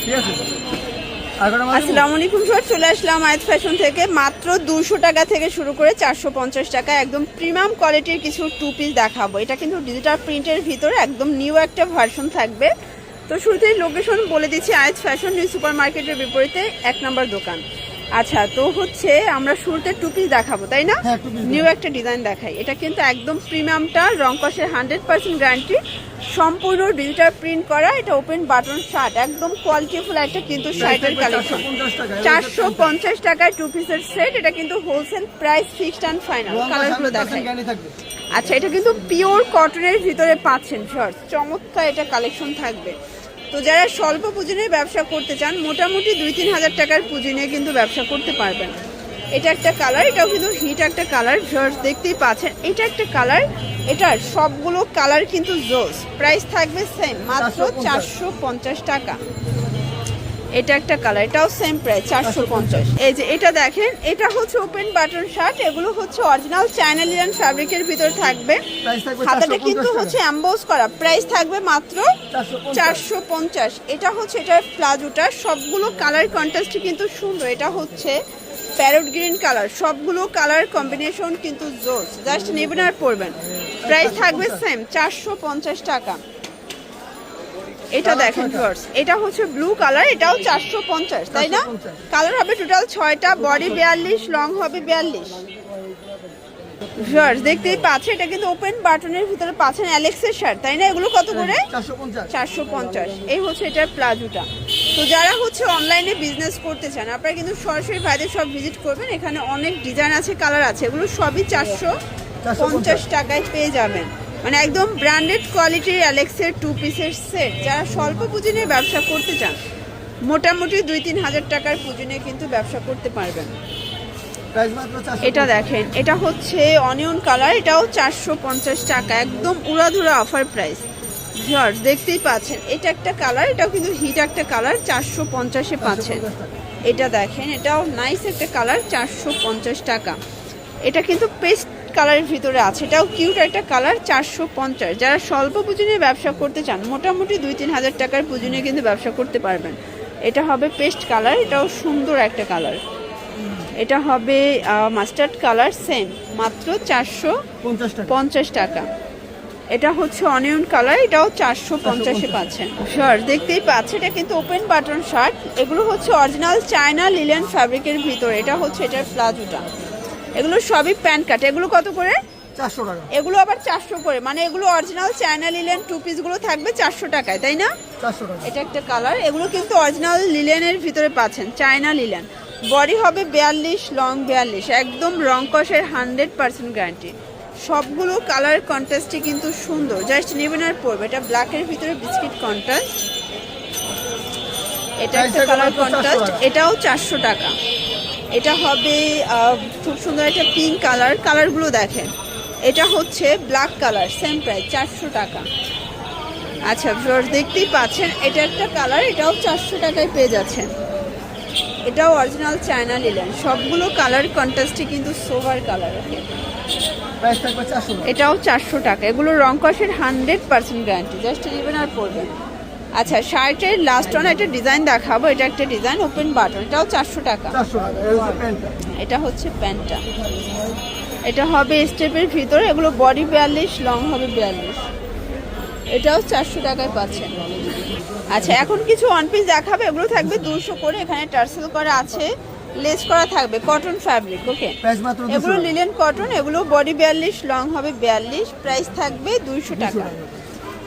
ঠিক আছে। আসসালামু আলাইকুম স্যার, চলে আসলাম আয়াত ফ্যাশন থেকে। মাত্র 200 টাকা থেকে শুরু করে 450 টাকা একদম প্রিমিয়াম কোয়ালিটির কিছু টু পিস দেখাবো। এটা কিন্তু ডিজিটাল প্রিন্টের ভিতরে একদম নিউ একটা ভার্সন থাকবে। তো শুরুতেই লোকেশন বলে দিচ্ছি, আয়াত ফ্যাশন নিউ সুপার মার্কেটের বিপরীতে 1 নম্বর দোকান। আচ্ছা, তো হচ্ছে আমরা শুরুতে টু পিস দেখাবো, তাই না? নিউ একটা ডিজাইন দেখাই। এটা কিন্তু একদম প্রিমিয়ামটা, রং কষের 100% গ্যারান্টি, সম্পূর্ণ ডিজিটাল প্রিন্ট করা। এটা ওপেন বাটন শার্ট, একদম কোয়ালিটিফুল একটা কিন্তু শার্টের কালেকশন। 450 টাকায় টু পিসের সেট। এটা কিন্তু wholesale price, fixed and final. কালারগুলো দেখাই। আচ্ছা, এটা কিন্তু পিওর কটনের ভিতরে পাচ্ছেন শর্টস, চমৎকার এটা কালেকশন থাকবে। তো যারা স্বল্প পুঁজি নিয়ে ব্যবসা করতে চান, মোটামুটি 2-3 হাজার টাকার পুঁজি নিয়ে কিন্তু ব্যবসা করতে পারবেন। এটা একটা কালার, এটাও কিন্তু হিট একটা কালার, শর্টস দেখতেই পাচ্ছেন। এটা একটা কালার, এটার সবগুলো কালার কিন্তু জোস। প্রাইস থাকবে সেম, মাত্র 450 টাকা। এটা একটা কালার, এটাও সেম প্রাইস 450। এই যে এটা দেখেন, এটা হচ্ছে ওপেন বাটন শার্ট। এগুলো হচ্ছে অরিজিনাল চায়না লিনেন ফ্যাব্রিকের ভিতর থাকবে। হাতাটা কিন্তু হচ্ছে এমবোস করা। প্রাইস থাকবে মাত্র 450। এটা হচ্ছে এটার প্লাজোটা, সবগুলো কালার কন্ট্রাস্ট কিন্তু সুন্দর। এটা হচ্ছে প্যারট গ্রিন কালার, সবগুলো কালার কম্বিনেশন কিন্তু জোস। জাস্ট নেবেন আর পরবেন। প্রাইস থাকবে সেম 450 টাকা। এটা দেখেন ভিউয়ার্স, এটা হচ্ছে ব্লু কালার, এটাও 450, তাই না? কালার হবে টোটাল 6টা, বডি 42, লং হবে 42। ভিউয়ার্স দেখতেই পাচ্ছেন, এটা কিন্তু ওপেন বাটনের ভিতরে পাচ্ছেন অ্যালেক্সের শার্ট, তাই না? এগুলো কত করে? 450। এই হচ্ছে এটার প্লাজোটা। তো যারা হচ্ছে অনলাইনে বিজনেস করতে চান, আপনারা কিন্তু সরাসরি ভাইদের সব ভিজিট করবেন। এখানে অনেক ডিজাইন আছে, কালার আছে। এগুলো সবই 450 টাকায় পেয়ে যাবেন। মানে একদম ব্র্যান্ডেড কোয়ালিটির অ্যালেক্সের টু পিসের সেট। যারা স্বল্প পুঁজি নিয়ে ব্যবসা করতে চান, মোটামুটি 2-3 হাজার টাকার পুঁজি নিয়ে কিন্তু ব্যবসা করতে পারবেন। এটা দেখেন, এটা হচ্ছে অনিয়ন কালার, এটাও 450 টাকা, একদম উড়াধুরা অফার প্রাইস। ভিউয়ার্স দেখতেই পাচ্ছেন, এটা একটা কালার, এটাও কিন্তু হিট একটা কালার, 450-এ পাচ্ছেন। এটা দেখেন, এটাও নাইস একটা কালার, 450 টাকা। এটা কিন্তু পেস্ট কালারের ভিতরে আছে, এটাও কিউট একটা কালার, 450। যারা স্বল্প পুঁজি নিয়ে ব্যবসা করতে চান, মোটামুটি 2-3 হাজার টাকার পুঁজি নিয়ে কিন্তু ব্যবসা করতে পারবেন। এটা হবে পেস্ট কালার, এটাও সুন্দর একটা কালার। এটা হবে মাস্টার্ড কালার, সেম, মাত্র 450 টাকা। এটা হচ্ছে অনিয়ন কালার, এটাও 450-এ পাচ্ছেন। শার্ট দেখতেই পাচ্ছেন, এটা কিন্তু ওপেন বাটন শার্ট। এগুলো হচ্ছে অরিজিনাল চায়না লিনেন ফ্যাব্রিকের ভিতরে। এটা হচ্ছে এটার প্লাজোটা। এগুলো সবই প্যান্ট কাট। এগুলো কত করে? 400 টাকা। এগুলো আবার 400 করে, মানে এগুলো original China linen two piece গুলো থাকবে 400 টাকায়, তাই না? 400 টাকা। এটা একটা কালার, এগুলো কিন্তু অরিজিনাল লিলেনের ভিতরে পাচ্ছেন, চায়না লিলেন। বডি হবে 42, লং 42, একদম রং কষের 100% গ্যারান্টি। সবগুলো কালার কন্ট্রাস্টই কিন্তু সুন্দর, জাস্ট নেবেন আর পরবে। এটা ব্ল্যাকের ভিতরে বিস্কিট কন্ট্রাস্ট। এটা একটা কালার কন্ট্রাস্ট, এটাও 400 টাকা। এটা হবে খুব সুন্দর একটা পিঙ্ক কালার, কালারগুলো দেখেন। এটা হচ্ছে ব্ল্যাক কালার, সেম প্রাইস 400 টাকা। আচ্ছা ভিউয়ার্স দেখতেই পাচ্ছেন, এটা একটা কালার, এটাও 400 টাকায় পেয়ে যাচ্ছেন। এটাও অরিজিনাল চায়না লিলেন। সবগুলো কালার কন্ট্রাস্টই কিন্তু সোভার কালার। ওকে, এটাও 400 টাকা। এগুলো রং কষের 100% গ্যারান্টি, জাস্ট নেবেন আর পরবেন। আচ্ছা, শার্টের লাস্ট ওয়ান একটা ডিজাইন দেখাবো। এটা একটা ডিজাইন ওপেন বাটন, এটাও 400 টাকা। এটা হচ্ছে প্যান্টটা, এটা হবে স্টেপের ভিতরে। এগুলো বডি 42, লং হবে 42। এটাও 400 টাকায় পাচ্ছেন। আচ্ছা, এখন কিছু ওয়ান পিস দেখাবে। এগুলো থাকবে 200 করে। এখানে টার্সেল করা আছে, লেস করা থাকবে, কটন ফ্যাব্রিক। ওকে, এগুলো লিলেন কটন। এগুলো বডি 42, লং হবে 42। প্রাইস থাকবে 200 টাকা।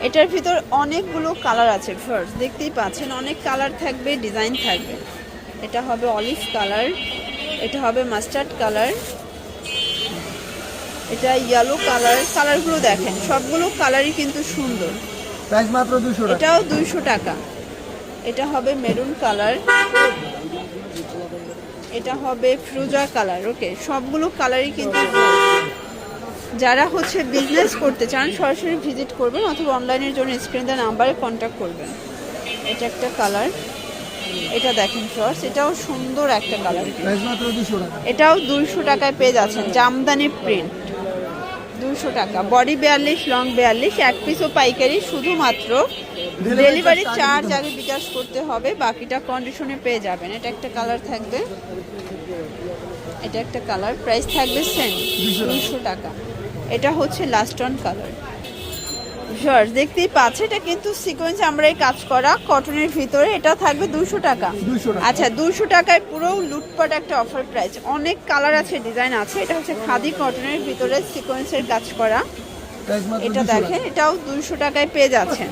এটার ভিতর অনেকগুলো কালার আছে ফার্স্ট, দেখতেই পাচ্ছেন, অনেক কালার থাকবে, ডিজাইন থাকবে। এটা হবে অলিভ কালার, এটা হবে মাস্টার্ড কালার, এটা ইয়েলো কালার। কালারগুলো দেখেন, সবগুলো কালারই কিন্তু সুন্দর। প্রাইস মাত্র 200 টাকা। এটাও 200 টাকা। এটা হবে মেরুন কালার, এটা হবে ফিরোজা কালার। ওকে, সবগুলো কালারই কিন্তু। যারা হচ্ছে বিজনেস করতে চান, সরাসরি ভিজিট করবেন অথবা অনলাইনের জন্য স্ক্রিন দেওয়া নাম্বারে কন্ট্যাক্ট করবেন। এটা একটা কালার, এটা দেখেন শর্টস, এটাও সুন্দর একটা কালার। এটাও 200 টাকায় পেয়ে যাচ্ছেন, জামদানি প্রিন্ট, 200 টাকা। বডি 42, লং 42, এক পিসও পাইকারি, শুধুমাত্র ডেলিভারি চার্জ আগে বিকাশ করতে হবে, বাকিটা কন্ডিশনে পেয়ে যাবেন। এটা একটা কালার থাকবে, এটা একটা কালার, প্রাইস থাকবে সেম 200 টাকা। এটা হচ্ছে লাস্ট অন কালার। ভিউয়ার্স দেখতেই পাচ্ছেন এটা কিন্তু সিকোয়েন্স আমরা কাজ করা কটনের ভিতরে, এটা থাকবে 200 টাকা। 200 টাকা। আচ্ছা 200 টাকায় পুরো লুটপাট একটা অফার প্রাইস, অনেক কালার আছে, ডিজাইন আছে। এটা হচ্ছে খাদি কটনের ভিতরে সিকোয়েন্সের কাজ করা, প্রাইস মাত্র এটা 200 দেখেন এটাও 200 টাকায় পেয়ে যাচ্ছেন।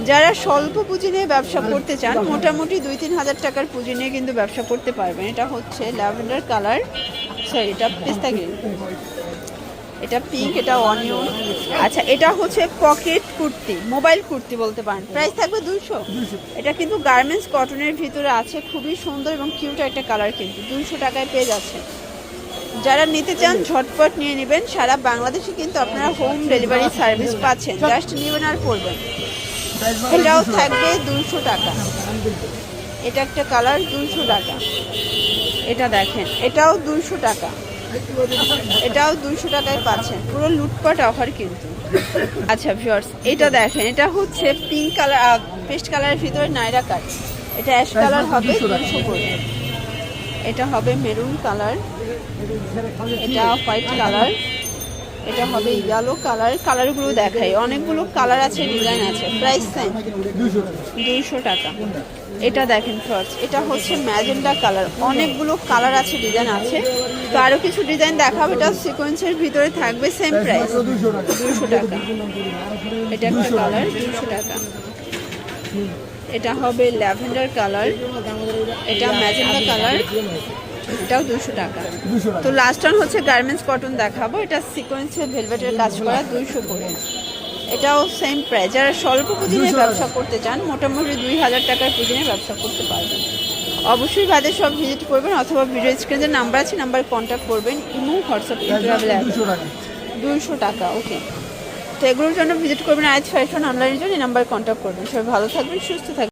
যারা স্বল্প পুঁজি নিয়ে ব্যবসা করতে চান, মোটামুটি 2-3 হাজার টাকার পুঁজি নিয়ে কিন্তু ব্যবসা করতে পারবেন। এটা হচ্ছে ল্যাভেন্ডার কালার, সরি এটা পিস্তা গ্রিন, এটা পিঙ্ক, এটা অনিয়ন। আচ্ছা এটা হচ্ছে পকেট কুর্তি, মোবাইল কুর্তি বলতে পারেন, প্রাইস থাকবে 200। এটা কিন্তু গার্মেন্টস কটনের ভিতরে আছে, খুবই সুন্দর এবং কিউট একটা কালার, কিন্তু 200 টাকায় পেয়ে যাচ্ছে। যারা নিতে চান ঝটপট নিয়ে নেবেন, সারা বাংলাদেশে কিন্তু আপনারা হোম ডেলিভারি সার্ভিস পাচ্ছেন, জাস্ট নেবেন আর পড়বেন। প্রাইস মাত্র এটাও 200 থাকবে 200 টাকা। এটা একটা কালার 200 টাকা। এটা দেখেন এটাও 200 টাকা, এটাও 200 টাকায় পাচ্ছেন, পুরো লুটপাট অফার কিন্তু। আচ্ছা ভিউয়ার্স এটা দেখেন, এটা হচ্ছে পিঙ্ক কালার, পেস্ট কালারের ভিতরে নাইরা কাট, এটা অ্যাশ কালার হবে 200 করে। এটা হবে মেরুন কালার, এটা হোয়াইট কালার, এটা হবে ইয়েলো কালার। কালারগুলো দেখাই, অনেকগুলো কালার আছে, ডিজাইন আছে, প্রাইস সেম 200 টাকা। এটা দেখেন ফার্স্ট, এটা হচ্ছে ম্যাজেন্ডা কালার, অনেকগুলো কালার আছে, ডিজাইন আছে। তো আরো কিছু ডিজাইন দেখাবো, এটা সিকোয়েন্সের ভিতরে থাকবে, সেম প্রাইস 200 টাকা। এটা একটা কালার 200 টাকা। এটা হবে ল্যাভেন্ডার কালার, এটা ম্যাজেন্ডা কালার, এটাও 200 টাকা। তো লাস্ট অন হচ্ছে গার্মেন্টস কটন দেখাবো, এটা সিকোয়েন্সের ভেলভেটের কাজ করা 200 করে। এটাও সেম প্রাইস। যারা স্বল্প পুঁজি নিয়ে ব্যবসা করতে চান, মোটামুটি 2000 টাকার পুঁজি নিয়ে ব্যবসা করতে পারবেন। অবশ্যই ভাইদের সব ভিজিট করবেন, অথবা ভিডিও স্ক্রিনে নাম্বার আছে, নাম্বারে কন্ট্যাক্ট করবেন। ইমো, হোয়াটসঅ্যাপ, ইন্টারভিউ 200 টাকা। ওকে, তো এগুলোর জন্য ভিজিট করবেন আইজ ফ্যাশন অনলাইনের জন্য, এই নাম্বারে কন্ট্যাক্ট করবেন। সবাই ভালো থাকবেন, সুস্থ থাকবেন।